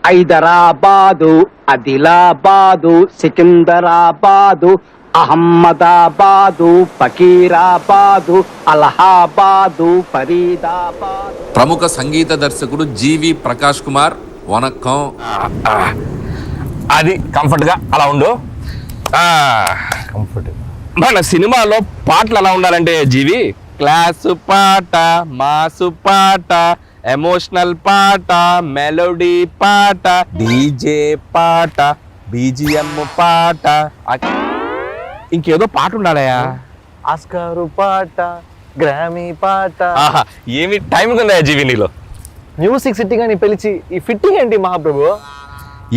హైదరాబాదు, ఆదిలాబాదు, సికింద్రాబాదు, అహ్మదాబాదు, ఫకీరాబాదు, అలహాబాదు, ఫరీదాబాదు. ప్రముఖ సంగీత దర్శకుడు జీవి ప్రకాష్ కుమార్ వనక్కం. అది కంఫర్ట్గా అలా ఉండు. కంఫర్ట్. మన సినిమాలో పాటలు ఎలా ఉండాలంటే జీవి, క్లాసు పాట, మాసు పాట, ఎమోషనల్ పాట, మెలోడీ పాట, డీజే పాట, బీజిఎం పాట, ఇంకేదో పాట ఉండాలయా, ఆస్కారు పాట, గ్రామీ పాట. ఏమి టైమింగ్ ఉందా జీవి నీలో? మ్యూజిక్ సిట్టింగ్ అని పిలిచి ఈ ఫిట్టింగ్ ఏంటి మహాప్రభు?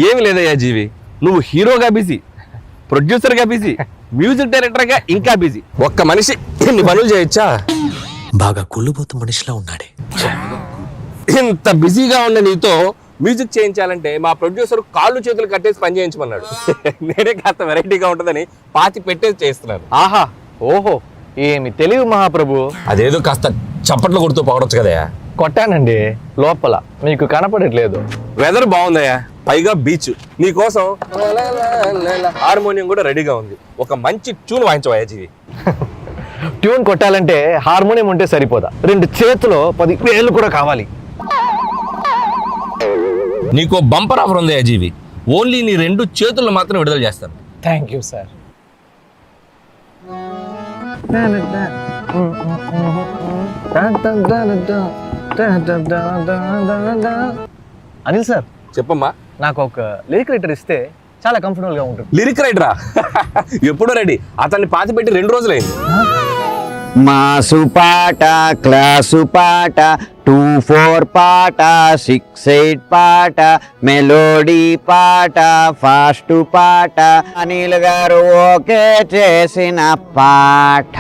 ఏమి లేదయ్యా జీవి, నువ్వు హీరోగా బిజీ, ప్రొడ్యూసర్గా బిజీ, మ్యూజిక్ డైరెక్టర్గా ఇంకా బిజీ. ఒక్క మనిషి ఎన్ని పనులు చేయొచ్చా? బాగా కుళ్ళుబోతు మనిషిలా ఉన్నాడే. ఇంత బిజీగా ఉన్న నీతో మ్యూజిక్ చేయించాలంటే మా ప్రొడ్యూసర్ కాళ్ళు చేతులు కట్టేసి పని చేయించమన్నాడు. నేనే కాస్త వెరైటీగా ఉంటుందని పాతి పెట్టేసి చేస్తున్నాను. ఆహా, ఓహో, ఏమి తెలివి మహాప్రభు. అదేదో కాస్త చప్పట్లు కొడుతూ పొగడొచ్చు కదయా. కొట్టానండి లోపల, మీకు కనపడట్లేదు. వెదర్ బాగుందయ్యా, పైగా బీచ్. నీకోసం హార్మోనియం కూడా రెడీగా ఉంది. ఒక మంచి ట్యూన్ వాయించవయ్యా జీవి. ట్యూన్ కొట్టాలంటే హార్మోనియం ఉంటే సరిపోదా, 2 చేతులు 10 వేలు కూడా కావాలి. నీకో బంపర్ ఆఫర్ ఉందయ్యా జీవి, ఓన్లీ నీ 2 చేతులు మాత్రం విడుదల చేస్తాను. Thank you sir. Anil sir, చెప్పమ్మా. నాకు ఒక లిరిక్ రైటర్ ఇస్తే చాలా కంఫర్టబుల్ గా ఉంటుంది. లిరిక్ రైటరా? ఎప్పుడో రెడీ. అతన్ని పాతి పెట్టి 2 రోజులైంది. మాసు పాట, క్లాసు పాట, 2-4 పాట, 6-8 పాట, మెలోడీ పాట, ఫాస్ట్ పాట, అనిల్ గారు ఓకే చేసిన పాట.